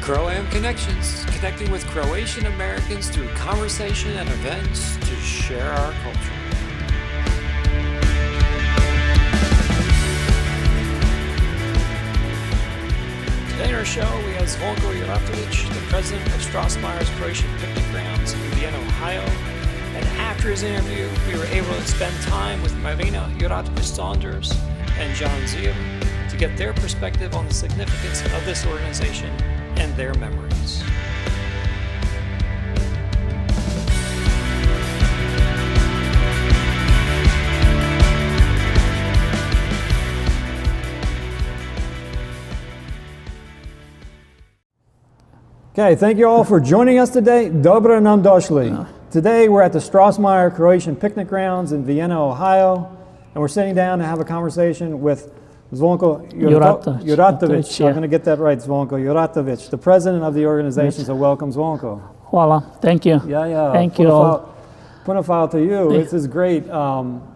CRO-AM Connections, connecting with Croatian Americans through conversation and events to share our culture. Today in our show, we have Zvonko Juratovic, the president of Strossmayer Croatian Picnic Grounds in Vienna, Ohio. And after his interview, we were able to spend time with Marina Juratovic Saunders and John Zrile to get their perspective on the significance of this organization and their memories. Okay, thank you all for joining us today. Dobro nam došli. Today we're at the Strossmayer Croatian Picnic Grounds in Vienna, Ohio, and we're sitting down to have a conversation with Zvonko Juratovic. Yeah. I'm going to get that right, Zvonko Juratovic, the president of the organization. So welcome, Zvonko. Hvala, thank you. Yeah. Thank you all. Punafal to you. This is great.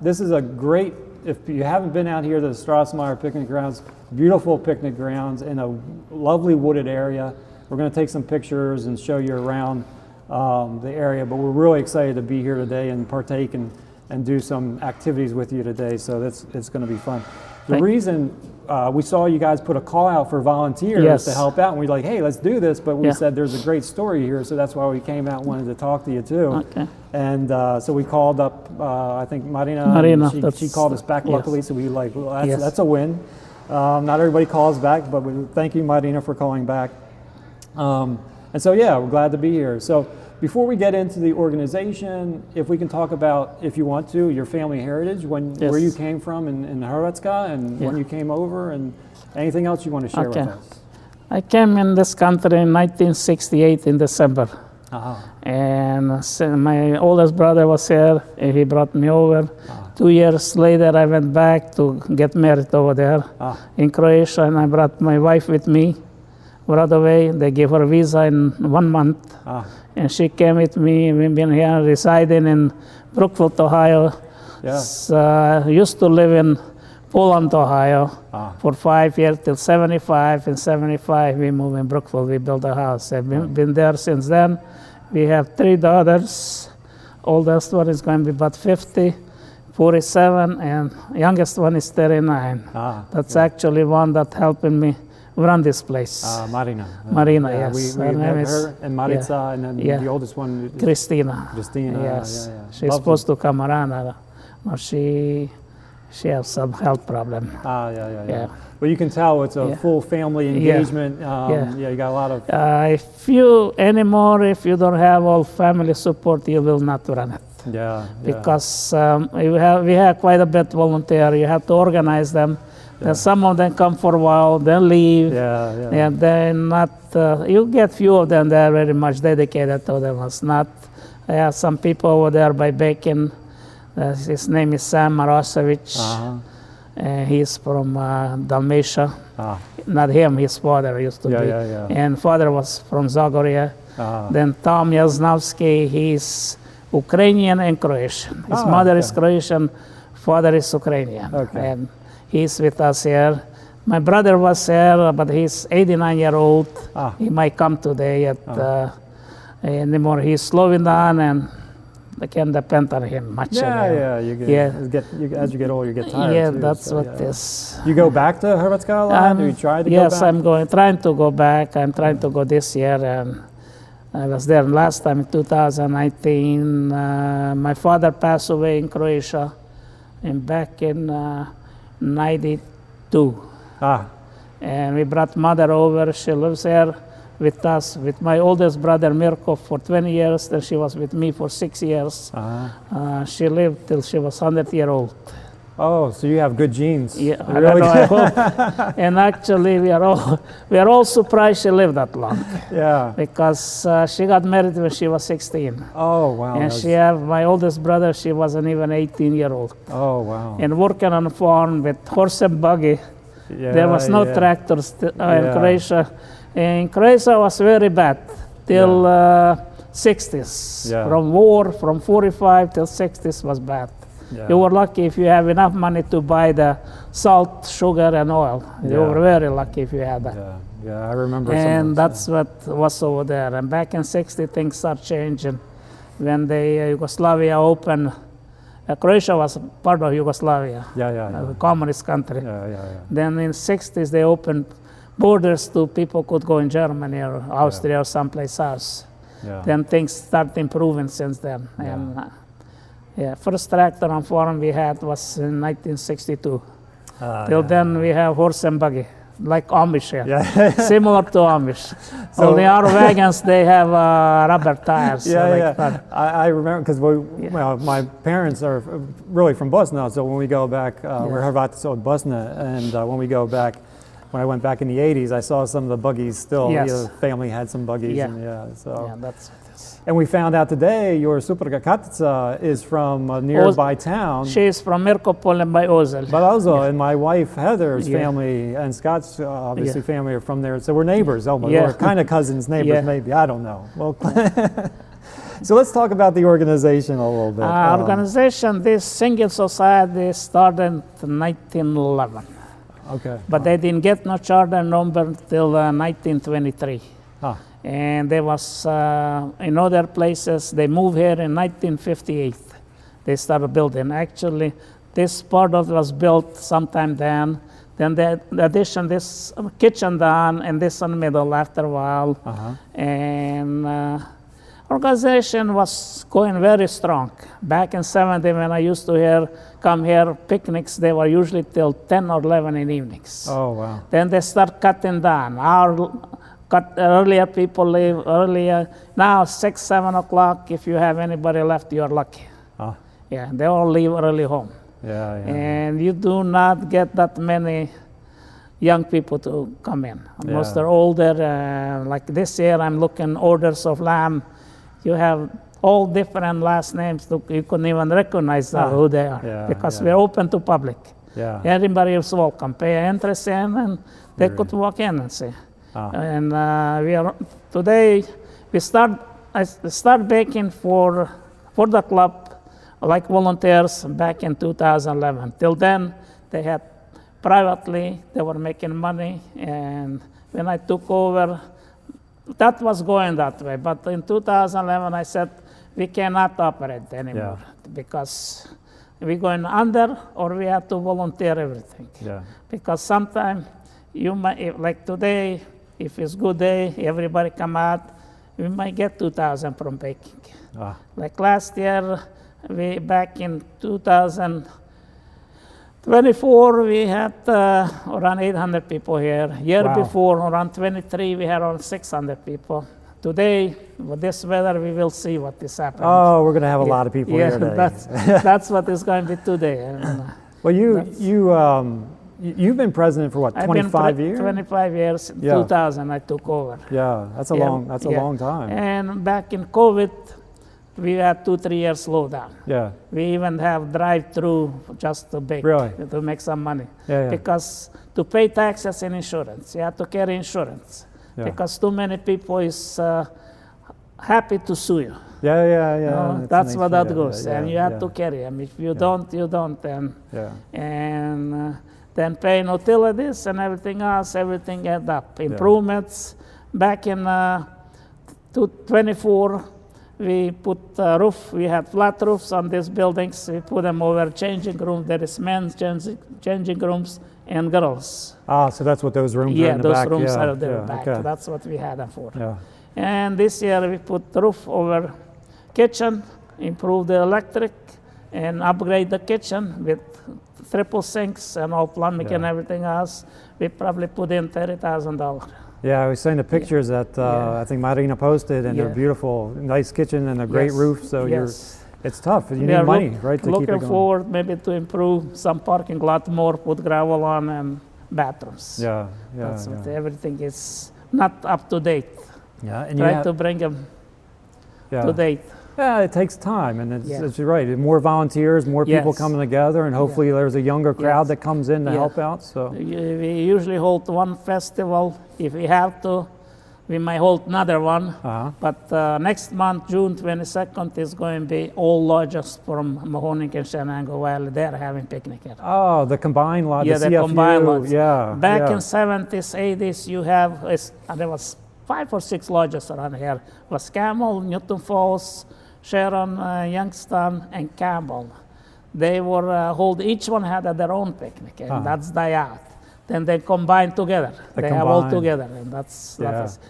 This is a great, if you haven't been out here to the Strossmayer Picnic Grounds, beautiful picnic grounds in a lovely wooded area. We're going to take some pictures and show you around the area, but we're really excited to be here today and partake and do some activities with you today, so it's going to be fun. The reason we saw you guys put a call out for volunteers to help out, and we're like, hey, let's do this, but we said there's a great story here, so that's why we came out and wanted to talk to you too. Okay. And so we called up, I think Marina, she called us back luckily, so we like, well, that's a win. Not everybody calls back, but we thank you, Marina, for calling back. And so, yeah, we're glad to be here. So before we get into the organization, if we can talk about, if you want to, your family heritage, where you came from in Hrvatska and when you came over, and anything else you want to share with us. I came in this country in 1968 in December. And so my oldest brother was here, and he brought me over. 2 years later, I went back to get married over there in Croatia, and I brought my wife with me. Right away, they gave her a visa in 1 month, and she came with me. We've been here residing in Brookfield, Ohio. Used to live in Poland, Ohio for 5 years till 75. In 75, we moved in Brookfield. We built a house. I've been there since then. We have 3 daughters. Oldest one is going to be about 50, 47, and youngest one is 39. That's actually one that helping me run this place. Marina. Yes. We met her and Marica, and then the oldest one, Christina. Yes. She's supposed to come around, but she has some health problem. Well, you can tell it's a full family engagement. You got a lot of. If you don't have all family support, you will not run it. Because we have quite a bit volunteer. You have to organize them. And some of them come for a while, then leave, and they're not. You get few of them that are very much dedicated to them. It's not. I have some people over there by Bacon. His name is Sam Marosevic. He's from Dalmatia. Not him, his father used to be. And father was from Zagoria. Then Tom Jasnowski, he's Ukrainian and Croatian. His mother is Croatian, father is Ukrainian. And he's with us here. My brother was here, but he's 89-year-old. He might come today anymore. He's slowing down, and I can't depend on him much. As you get older, you get tired. too, that's what it is. You go back to Hrvatska a lot? Or you try to go back? Yes, I'm trying to go back. I'm trying to go this year, and I was there last time in 2019. My father passed away in Croatia, and back in 92. And we brought mother over. She lives here with us, with my oldest brother Mirko for 20 years. Then she was with me for 6 years. She lived till she was 100-year-old. Oh, so you have good genes. Yeah, I don't know, I hope. And actually, we are all surprised she lived that long. Because she got married when she was 16. Oh, wow. And my oldest brother, she wasn't even 18-year-old. Oh, wow. And working on a farm with horse and buggy. There was no tractors in Croatia. And Croatia was very bad till 60s. From 45 till 60s was bad. Yeah. You were lucky if you have enough money to buy the salt, sugar, and oil. You Yeah. were very lucky if you had that. Yeah, yeah, I remember. And that's what was over there. And back in '60, things start changing. When the Yugoslavia opened, Croatia was part of Yugoslavia, a communist country. Then in '60s, they opened borders to people could go in Germany or Austria or someplace else. Then things start improving since then. And first tractor and farm we had was in 1962. Till then we have horse and buggy, like Amish here, similar to Amish. So only our wagons, they have rubber tires. I remember because well, my parents are really from Bosnia, so when we go back, we're Hrvati od Bosnia, and when we go back, when I went back in the 80s, I saw some of the buggies still. The family had some buggies. That's what it is. And we found out today your supruga Katica is from a nearby town. She's from Mirkopol by Ozel. But also, and my wife Heather's family and Scott's obviously family are from there. So we're neighbors, almost. We're kind of cousins, neighbors, maybe. I don't know. Well, so let's talk about the organization a little bit. Organization, this single society started in 1911. Okay. But they didn't get no charter number until 1923. And there was, in other places, they moved here in 1958. They started building. Actually, this part of it was built sometime then. Then the addition, this kitchen down, and this in the middle after a while. And organization was going very strong. Back in '70, when I used to come here, picnics, they were usually till 10 or 11 in the evenings. Oh, wow. Then they start cutting down. Earlier people leave earlier. Now 6, 7 o'clock, if you have anybody left, you're lucky. They all leave early home. And you do not get that many young people to come in. Most are older. Like this year, I'm looking orders of lamb. You have all different last names. You couldn't even recognize who they are because we're open to public. Everybody is welcome. Pay entrance in, and they could walk in and see. And we are today. I start baking for the club, like volunteers, back in 2011. Till then, they had privately. They were making money, and when I took over, that was going that way. But in 2011, I said we cannot operate anymore because we're going under, or we have to volunteer everything. Because sometimes you might, like today, if it's good day, everybody come out, we might get 2,000 from baking. Like last year, back in 2024, we had around 800 people here. Year before, around 23, we had around 600 people. Today, with this weather, we will see what is happening. Oh, we're going to have a lot of people here today. That's what is going to be today. And, well, you've been president for what, 25 years? 25 years. In 2000, I took over. That's a long time. And back in COVID, we had 2-3 years slowdown. We even have drive-through just to bake, to make some money. Because to pay taxes and insurance, you have to carry insurance. Because too many people is happy to sue you. That's what that goes. And you have to carry them. If you don't, you don't. And then paying utilities and everything else, everything add up. Improvements. Back in 24, we put roof. We had flat roofs on these buildings. We put them over changing rooms. There is men's changing rooms and girls. So that's what those rooms are in the back. Those rooms are there back. That's what we had them for. And this year we put the roof over kitchen, improve the electric, and upgrade the kitchen with triple sinks and all plumbing and everything else. We probably put in $30,000. I was seeing the pictures that I think Marina posted, and they're beautiful, nice kitchen and a great roof. So it's tough. You need money, right, to keep it going. Looking forward maybe to improve some parking lot more, put gravel on, and bathrooms. That's what everything is not up to date. And try to bring them to date. It takes time, and it's right. More volunteers, more people coming together, and hopefully there's a younger crowd that comes in to help out. So we usually hold one festival. If we have to, we might hold another one. But next month, June 22nd, is going to be all lodges from Mahoning and Shenango Valley. They're having picnic here. Oh, the combined lodge. Yeah, the combined lodges. Yeah. Back in 70s, 80s, you have, there was 5 or 6 lodges around here. It was Camel, Newton Falls, Sharon, Youngstown, and Campbell. They were each one had their own picnic, and that's die out. Then they combine together. They have all together, and that's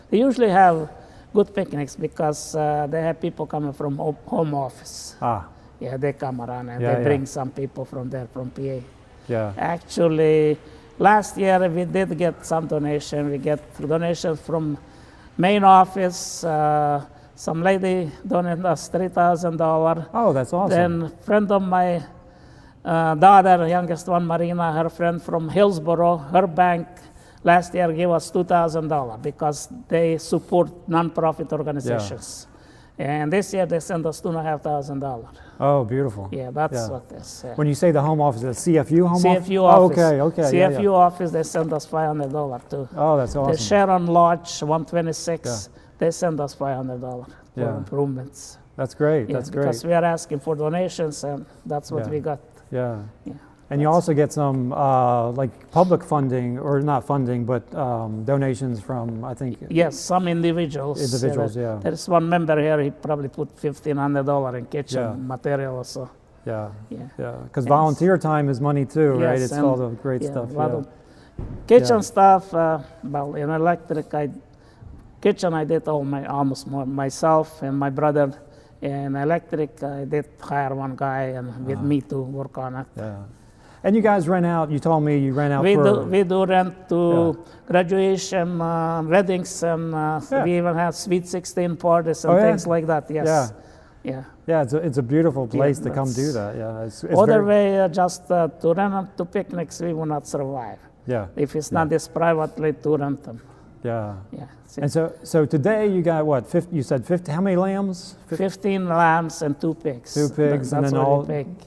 they usually have good picnics because they have people coming from home office. Yeah, they come around and they bring some people from there, from PA. Yeah. Actually, last year we did get some donation. We get donations from main office. Some lady donated us $3,000. Oh, that's awesome. Then a friend of my daughter, youngest one, Marina, her friend from Hillsboro, her bank last year gave us $2,000 because they support nonprofit organizations. And this year they sent us $2,500. Oh, beautiful. Yeah, that's what it is. Yeah. When you say the home office, the CFU home office? CFU office. Oh, okay. CFU office, they sent us $500 too. Oh, that's awesome. The Sharon Lodge, 126, they send us $500 for improvements. That's great. That's great. Because we are asking for donations, and that's what we got. Yeah. And you also get some like public funding, or not funding, but donations from, I think. Yes, some individuals. Individuals, There's one member here, he probably put $1,500 in kitchen material or so. Yeah. Because volunteer time is money too, right? It's all the great stuff. Kitchen stuff, well, in electric, kitchen I did almost myself and my brother. In electric, I did hire one guy and with me to work on it. Yeah. And you guys rent out, you told me you rent out we do rent to graduation, weddings, and we even have Sweet 16 parties and things like that, yes. Yeah, it's a beautiful place to come do that. Yeah, it's other way, just to rent them to picnics, we will not survive. Yeah. If it's not this privately to rent them. Yeah. And so today you got what? 50, you said 50. How many lambs? 15 lambs and 2 pigs. 2 pigs, and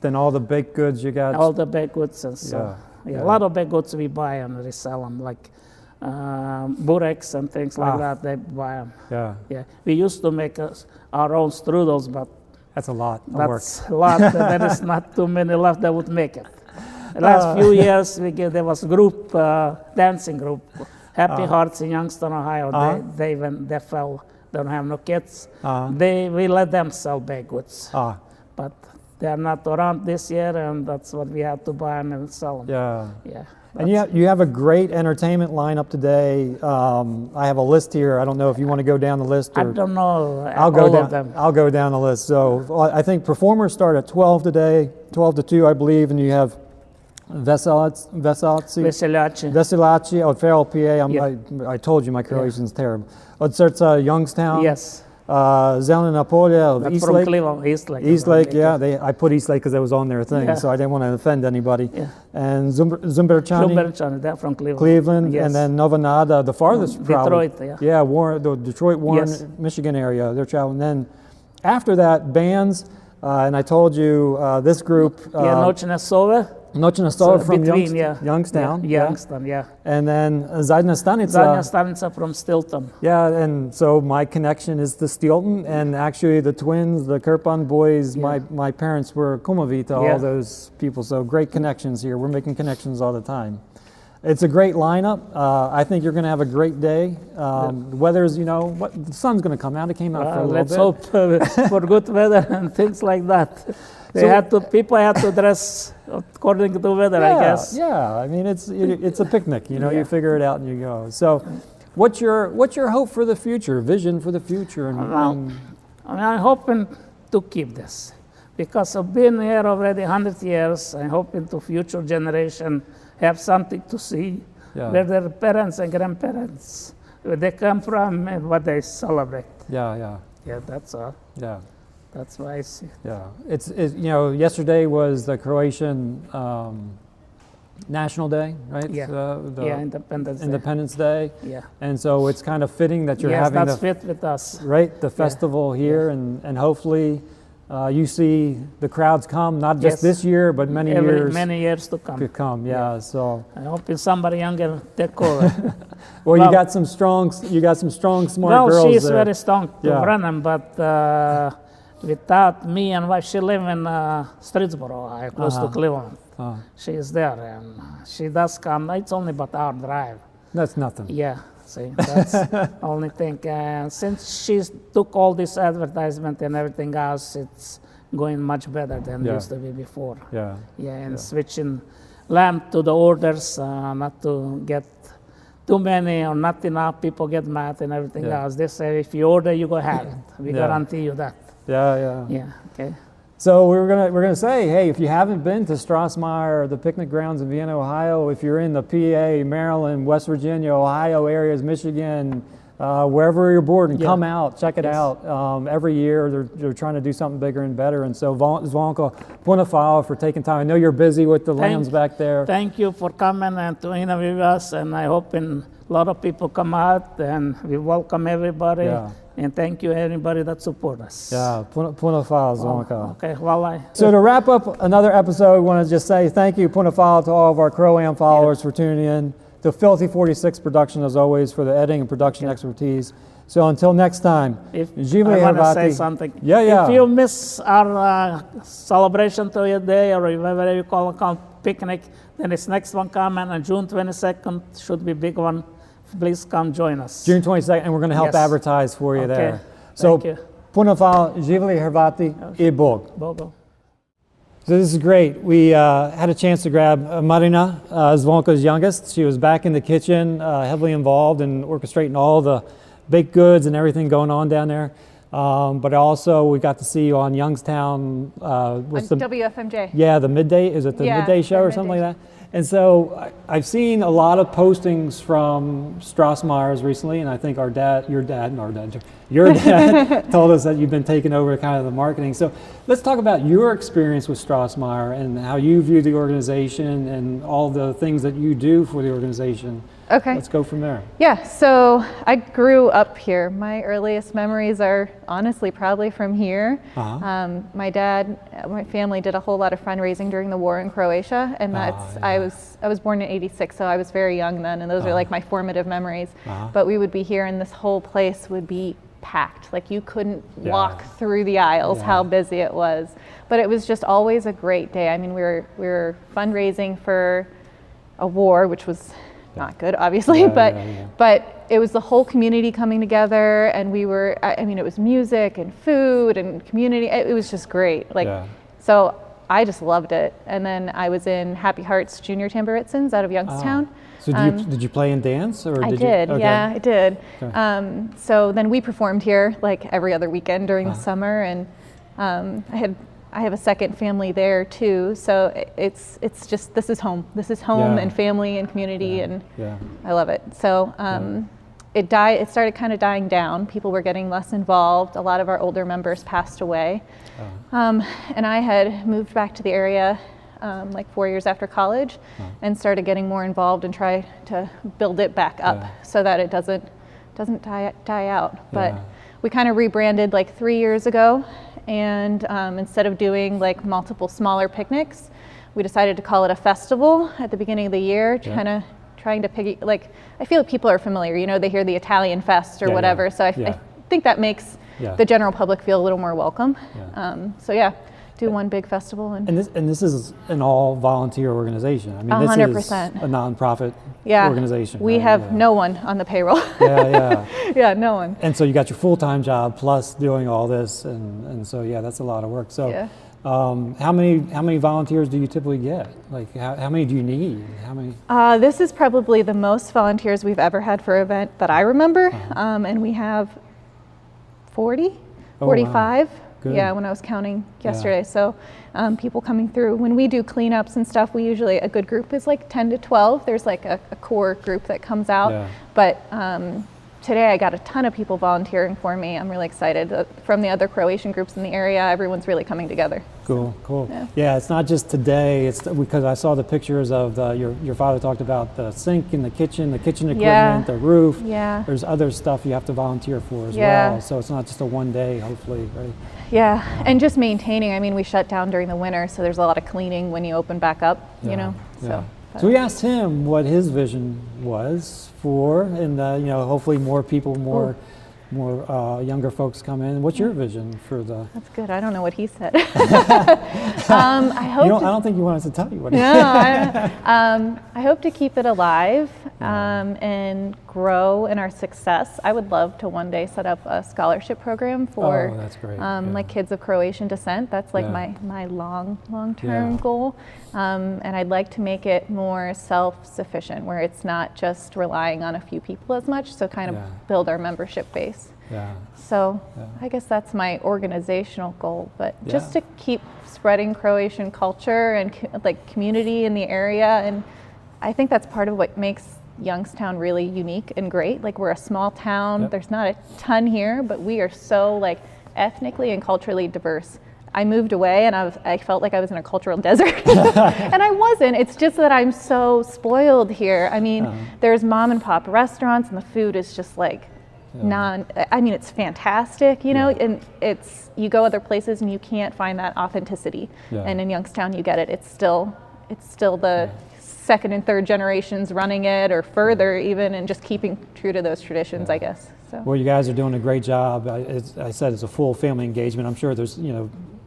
then all the baked goods you got. All the baked goods and so. A lot of baked goods we buy and resell them, like bureks and things like that. They buy them. Yeah. We used to make our own strudels, but that's a lot of work. That's a lot. There is not too many left that would make it. The last few years, there was group dancing group. Happy Hearts in Youngstown, Ohio. They don't have no kids. We let them sell baked goods. But they're not around this year, and that's what we have to buy them and sell them. Yeah. And you have a great entertainment lineup today. I have a list here. I don't know if you want to go down the list. I don't know. I'll go down the list. So I think performers start at 12 today, 12 to 2, I believe, and you have Veselaci, od Feral PA. I told you my Croatian's terrible. Od Srca, Youngstown. Yes. Zelena Polja of East Lake. Cleveland, East Lake. East Lake, I put East Lake because it was on their thing, so I didn't want to offend anybody. And Zumberchani. They're from Cleveland. Cleveland, and then Novanada, the farthest probably. Detroit, the Detroit, Warren, Michigan area. They're traveling. Then after that, bands, and I told you this group. Noćna sova. Noćna sova from Youngstown. Youngstown, And then Zadnja stanica. Zadnja stanica from Stilton. Yeah, and so my connection is to Stilton, and actually the twins, the Kirpan boys, my parents were kumovi to all those people, so great connections here. We're making connections all the time. It's a great lineup. I think you're going to have a great day. The weather's, the sun's going to come out. It came out for a little bit. Let's hope for good weather and things like that. People had to dress according to the weather, I guess. Yeah, I mean it's a picnic. You figure it out and you go. So, what's your hope for the future? Vision for the future? I'm hoping to keep this because I've been here already 100 years. I'm hoping to future generation have something to see where their parents and grandparents, where they come from and what they celebrate. Yeah, that's all. Yeah. That's why I see. Yeah, it's yesterday was the Croatian National Day, right? Yeah, Independence Day. Yeah. And so it's kind of fitting that you're having that's fit with us. Right, the festival here, and hopefully you see the crowds come, not just this year, but many years to come. Yeah. So I hope it's somebody younger take over. well, you got some strong, smart girls. Well, she's there. very strong to run them, but without me and wife, she live in Streetsboro, close to Cleveland. She is there, and she does come. It's only about hour drive. That's nothing. Yeah. See, that's the only thing. And since she took all this advertisement and everything else, it's going much better than it used to be before. Yeah. Yeah, and switching lamp to the orders, not to get too many or not enough. People get mad and everything else. They say, if you order, you go have it. We guarantee you that. Yeah. Okay. So we're gonna say, hey, if you haven't been to Strossmayer, the picnic grounds in Vienna, Ohio, if you're in the PA, Maryland, West Virginia, Ohio areas, Michigan, wherever you're bored, and come out, check it out. Every year they're trying to do something bigger and better. And so Zvonko, punafala for taking time. I know you're busy with the lambs back there. Thank you for coming and to interview us. And I hope a lot of people come out, and we welcome everybody. Yeah. And thank you, everybody that support us. Yeah, punafala, Zvonko. Okay, well, So to wrap up another episode, I want to just say thank you, punafala, to all of our CRO-AM followers for tuning in. To Filthy 46 Production, as always, for the editing and production expertise. So until next time, Zrile, I want to say something. Yeah. If you miss our celebration to your day, or whatever you call it, picnic, then this next one coming on June 22nd, should be a big one. Please come join us. June 22nd, and we're going to help advertise for you there. So, punafala, Zrile, Hrvati, I Bog. Bogo. So this is great. We had a chance to grab Marina, Zvonko's youngest. She was back in the kitchen, heavily involved in orchestrating all the baked goods and everything going on down there. But also we got to see you on Youngstown. With the WFMJ. Yeah, the midday. Is it the midday show or something like that? And so I've seen a lot of postings from Strossmayer's recently, and I think your dad told us that you've been taking over kind of the marketing. So let's talk about your experience with Strossmayer and how you view the organization and all the things that you do for the organization. Okay. Let's go from there. Yeah, so I grew up here. My earliest memories are honestly probably from here. My family did a whole lot of fundraising during the war in Croatia, and I was born in '86, so I was very young then, and those are like my formative memories. But we would be here, and this whole place would be packed. Like you couldn't walk through the aisles, how busy it was. But it was just always a great day. I mean, we were fundraising for a war, which was not good, obviously, but it was the whole community coming together, and it was music and food and community. It was just great. So I just loved it. And then I was in Happy Hearts Junior Tamburitzins out of Youngstown. So did you play and dance? Or I did. Okay. Yeah, I did. Okay. So then we performed here like every other weekend during the summer, and I have a second family there too, so it's just, this is home. This is home and family and community, and I love it. So it started kind of dying down. People were getting less involved. A lot of our older members passed away. And I had moved back to the area like 4 years after college and started getting more involved and try to build it back up so that it doesn't die out. But we kind of rebranded like 3 years ago. And instead of doing like multiple smaller picnics, we decided to call it a festival at the beginning of the year, kind of trying to I feel like people are familiar, they hear the Italian Fest or whatever. So I think that makes the general public feel a little more welcome. Do one big festival. And this is an all volunteer organization. I mean, 100%. This is a nonprofit organization. We have no one on the payroll. Yeah, no one. And so you got your full-time job plus doing all this, and so that's a lot of work. So how many volunteers do you typically get? Like how many do you need? How many? This is probably the most volunteers we've ever had for an event that I remember, and we have 40, 45. Wow. Good. Yeah, when I was counting yesterday. So people coming through. When we do cleanups and stuff, a good group is like 10 to 12. There's like a core group that comes out. But today I got a ton of people volunteering for me. I'm really excited. From the other Croatian groups in the area, everyone's really coming together. Cool. Yeah, it's not just today. It's because I saw the pictures of your father talked about the sink in the kitchen equipment, the roof. Yeah. There's other stuff you have to volunteer for as well. So it's not just a one day, hopefully, right? Yeah, and just maintaining. I mean, we shut down during the winter, so there's a lot of cleaning when you open back up, you know. So we asked him what his vision was for, and hopefully more people, more younger folks come in. What's your vision for the? That's good. I don't know what he said. I hope. I don't think you want us to tell you what he said. No, I hope to keep it alive and grow in our success. I would love to one day set up a scholarship program for that's great. like kids of Croatian descent. That's like my long-term goal. And I'd like to make it more self-sufficient, where it's not just relying on a few people as much. So kind of build our membership base. So I guess that's my organizational goal, but just to keep spreading Croatian culture and like community in the area. And I think that's part of what makes Youngstown really unique and great. Like, we're a small town. There's not a ton here, but we are so like ethnically and culturally diverse. I moved away and I felt like I was in a cultural desert. And I wasn't. It's just that I'm so spoiled here. I mean, there's mom and pop restaurants and the food is just like it's fantastic, you know, and you go other places and you can't find that authenticity. And in Youngstown you get it. It's still the second and third generations running it, or further even, and just keeping true to those traditions, I guess. So. Well, you guys are doing a great job. I said it's a full family engagement. I'm sure there's,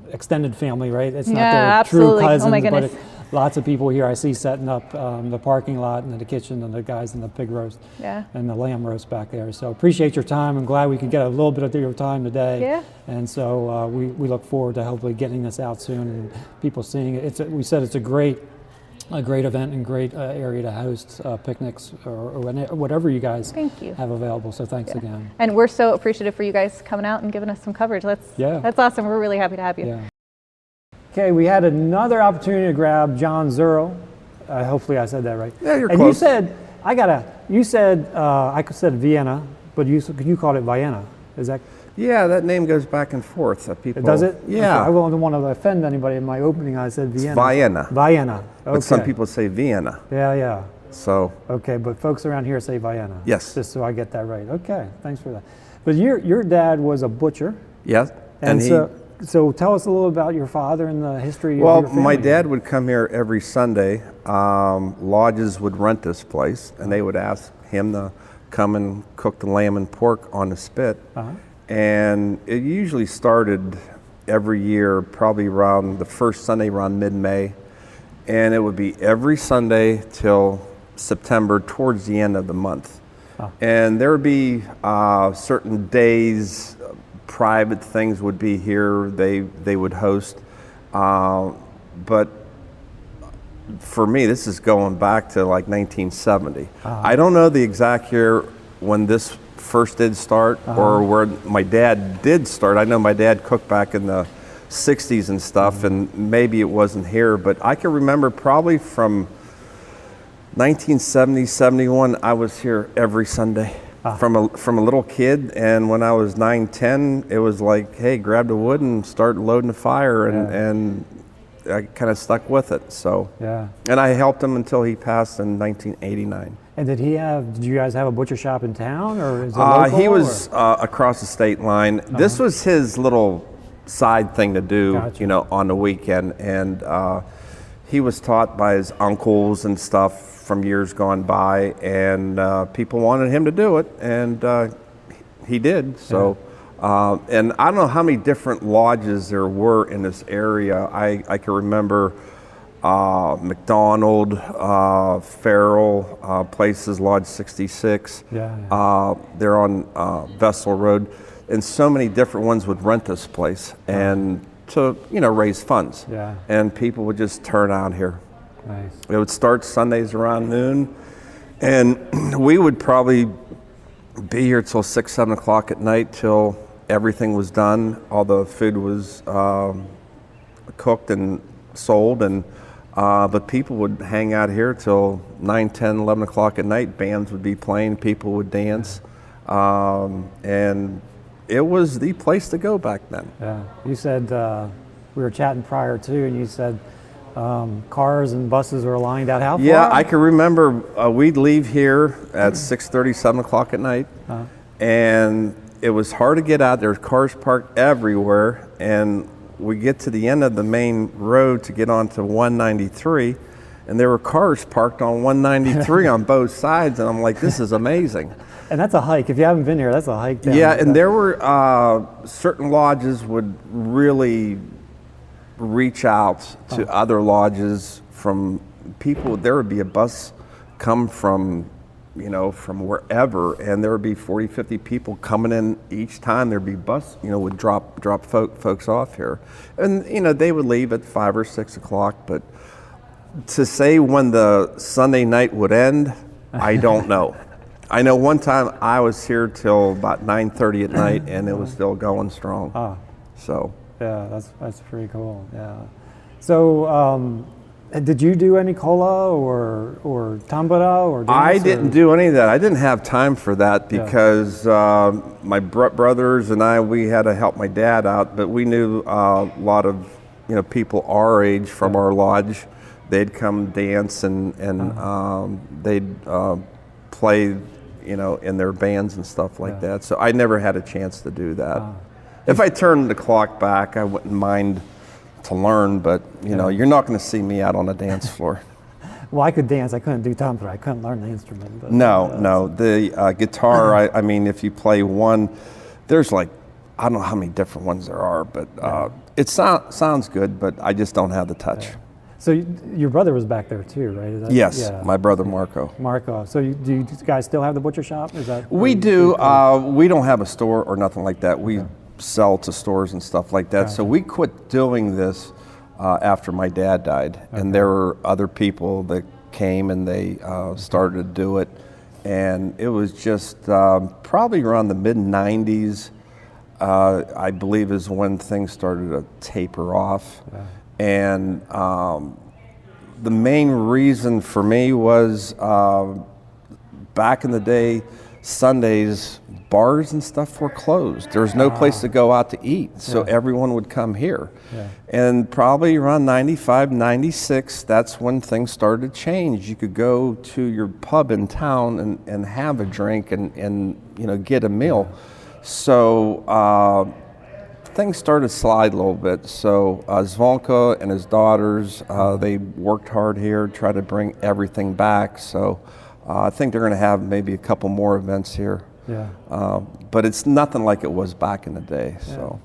extended family, right? It's not their true cousins, oh my goodness. But lots of people here I see setting up the parking lot and the kitchen, and the guys in the pig roast and the lamb roast back there. So appreciate your time. I'm glad we could get a little bit of your time today. Yeah. And so we look forward to hopefully getting this out soon and people seeing it. We said it's a great event and great area to host picnics or whatever you guys have available. So thanks again. And we're so appreciative for you guys coming out and giving us some coverage. That's awesome. We're really happy to have you. Yeah. Okay, we had another opportunity to grab John Zrile. Hopefully I said that right. Yeah, you're and close. You said I said Vienna, but you called it Vienna. Is that? Yeah, that name goes back and forth. People. Does it? Yeah. Okay. I won't want to offend anybody. In my opening, I said Vienna. It's Vienna. Vienna. Okay. But some people say Vienna. Yeah. So. Okay, but folks around here say Vienna. Yes. Just so I get that right. Okay, thanks for that. But your dad was a butcher. Yes. And so tell us a little about your father and the history of your family. Well, my dad would come here every Sunday. Lodges would rent this place, and they would ask him to come and cook the lamb and pork on the spit. And it usually started every year, probably around the first Sunday around mid-May. And it would be every Sunday till September, towards the end of the month. And there would be certain days, private things would be here, they would host. But for me, this is going back to like 1970. I don't know the exact year when this first did start or where my dad did start. I know my dad cooked back in the 60s and stuff, and maybe it wasn't here, but I can remember probably from 1970, 71, I was here every Sunday from a little kid, and when I was 9, 10, it was like, hey, grab the wood and start loading the fire, and I kind of stuck with it. So and I helped him until he passed in 1989. And did you guys have a butcher shop in town, or is it local? He was across the state line. This was his little side thing to do, on the weekend. And he was taught by his uncles and stuff from years gone by, and people wanted him to do it, and he did. So, and I don't know how many different lodges there were in this area. I can remember McDonald, Farrell, places, Lodge 66. They're on Vessel Road, and so many different ones would rent this place and to raise funds. And people would just turn out here. Nice. It would start Sundays around noon, and we would probably be here till 6, 7 o'clock at night till everything was done. All the food was cooked and sold, and but people would hang out here till 9, 10, 11 o'clock at night. Bands would be playing, people would dance. and it was the place to go back then. Yeah. You said, we were chatting prior too, and you said cars and buses were lined out. How far? Yeah, I can remember we'd leave here at 6:30, 7 o'clock at night, and it was hard to get out. There's cars parked everywhere, and we get to the end of the main road to get onto 193, and there were cars parked on 193 on both sides, and I'm like, this is amazing. And that's a hike. If you haven't been here, that's a hike down. Yeah, and there were certain lodges would really reach out to other lodges from people. There would be a bus come from, from wherever, and there would be 40, 50 people coming in each time. There'd be bus, would drop folks off here. And, they would leave at 5 or 6 o'clock, but to say when the Sunday night would end, I don't know. I know one time I was here till about 9:30 at night, and it was still going strong. So. Yeah, that's pretty cool. Yeah. So, did you do any cola or tambura or dance? I didn't do any of that. I didn't have time for that because my brothers and we had to help my dad out. But we knew a lot of people our age from our lodge. They'd come dance and they'd play in their bands and stuff like that. So I never had a chance to do that. If I turned the clock back, I wouldn't mind to learn, but you're not going to see me out on a dance floor. Well, I could dance. I couldn't do tambura. I couldn't learn the instrument. But, no. The guitar, I mean, if you play one, there's I don't know how many different ones there are, but it sounds good, but I just don't have the touch. Yeah. So your brother was back there too, right? Yes, my brother Marco. So do you guys still have the butcher shop? Is that? We do. We don't have a store or nothing like that. We sell to stores and stuff like that. So we quit doing this after my dad died, and there were other people that came and they started to do it, and it was just probably around the mid-90s, I believe, is when things started to taper off. And the main reason for me was back in the day, Sundays, bars and stuff were closed. There was no place to go out to eat, so everyone would come here. And probably around 95, 96, that's when things started to change. You could go to your pub in town and have a drink and get a meal. So things started to slide a little bit. So Zvonko and his daughters, they worked hard here, tried to bring everything back. So I think they're going to have maybe a couple more events here. But it's nothing like it was back in the day. So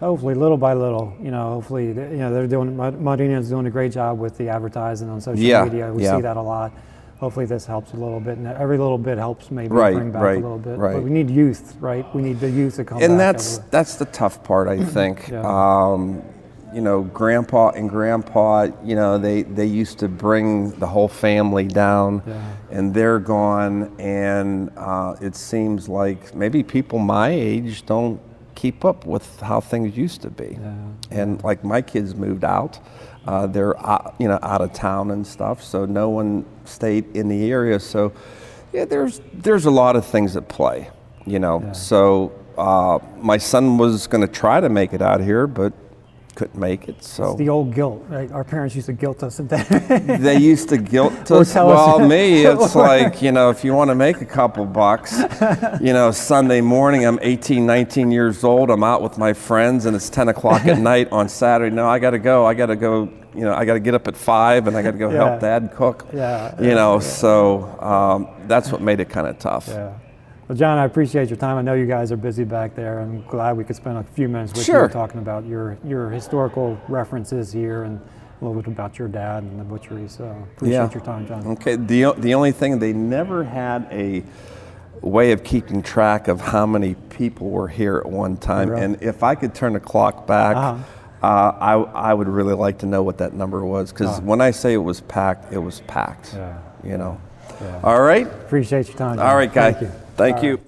hopefully, little by little, hopefully, they're doing. Marina's doing a great job with the advertising on social media. We see that a lot. Hopefully, this helps a little bit, and every little bit helps maybe bring back a little bit. But we need youth, right? We need the youth to come back. And that's the tough part, I think. Grandpa and grandpa, they used to bring the whole family down, and they're gone, and it seems like maybe people my age don't keep up with how things used to be. And like my kids moved out, they're out of town and stuff, so no one stayed in the area. So there's a lot of things at play, So my son was going to try to make it out here, but couldn't make it. So it's the old guilt, right? Our parents used to guilt us. They used to guilt us. Well, me, it's like, if you want to make a couple bucks, Sunday morning, I'm 18, 19 years old, I'm out with my friends, and it's 10 o'clock at night on Saturday. No, I got to go, I got to get up at 5, and I got to go help Dad cook. So that's what made it kind of tough. Well, John, I appreciate your time. I know you guys are busy back there. I'm glad we could spend a few minutes with you talking about your historical references here and a little bit about your dad and the butchery. So appreciate your time, John. Okay. The only thing, they never had a way of keeping track of how many people were here at one time. And if I could turn the clock back, I would really like to know what that number was, because when I say it was packed, it was packed. All right. Appreciate your time, John. All right, guy. Thank you.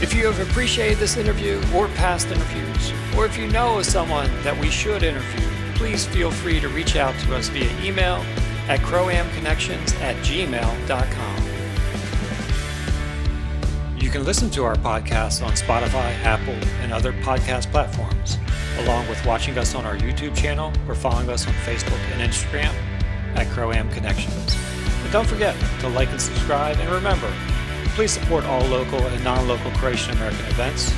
If you have appreciated this interview or past interviews, or if you know of someone that we should interview, please feel free to reach out to us via email at CRO-AMconnections@gmail.com. You can listen to our podcast on Spotify, Apple, and other podcast platforms, along with watching us on our YouTube channel or following us on Facebook and Instagram at CRO-AM Connections. And don't forget to like and subscribe, and remember, please support all local and non-local Croatian American events,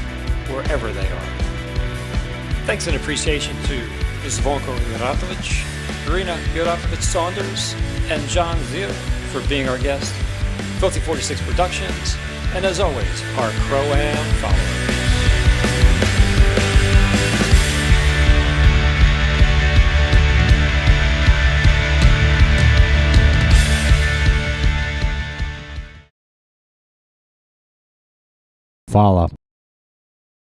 wherever they are. Thanks and appreciation to Zvonko Juratovic, Marina Saunders, and John Zrile for being our guest, Filthy 46 Productions, and as always, our CRO-AM followers. Follow.